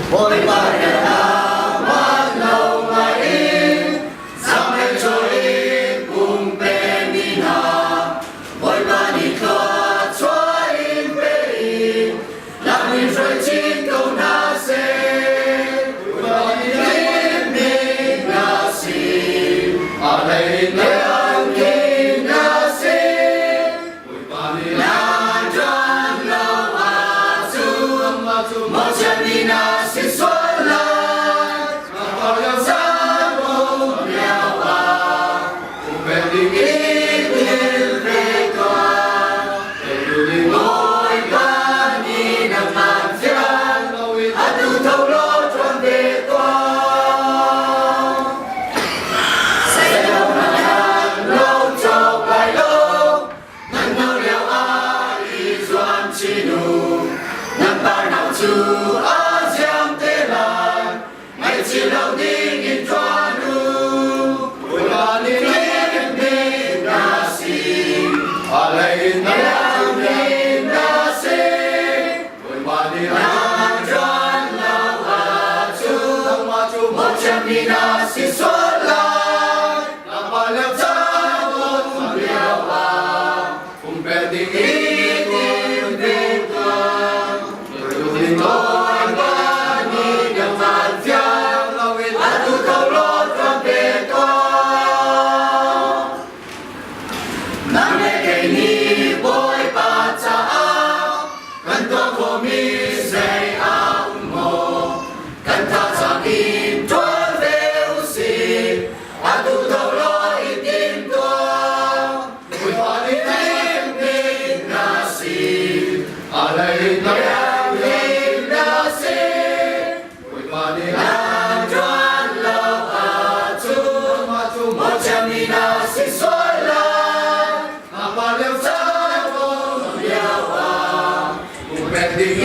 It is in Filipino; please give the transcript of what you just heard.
Hoy pagkalaman laumain sa medyoin kung penina. Hoy panito at suain pein, langit suy chín câu nasin. Hoy panilim mig nasin, alay leang king nasin. Hoy panilan dyan lau atu, mo chân mi nasin sualan. Kapag sa mong yawa, kung pwedeng itinilrekan, pwedeng mo'y kanin ang madyan, at tutaw lo trompeta. Sa ilaw na yan, lo chok ay lo, nang noliao ay izuan chinu, nang parnaw chu asyam telan, may chilaw ding intuanu. Hoy panilim mig nasin, alay leang king nasin. Hoy panilan dyan lau atu, mo chân mi nasin sualan. Napalap sa mong magyawa, kung pwedeng itinilrekan, pwedeng mo'y kanin ang madyan, at tutaw lo trompeta. Nanay kay ni boy patsaa, kanto ko misay aun mo, kanta sa akin tuwan usik, at tutaw lo itinto. Hoy panilim mig nasin, alay leang king nasin. Hoy panilan dyan lau atu, mo chân mi nasin sualan. Napalaw sa mong yawa, kung pwedeng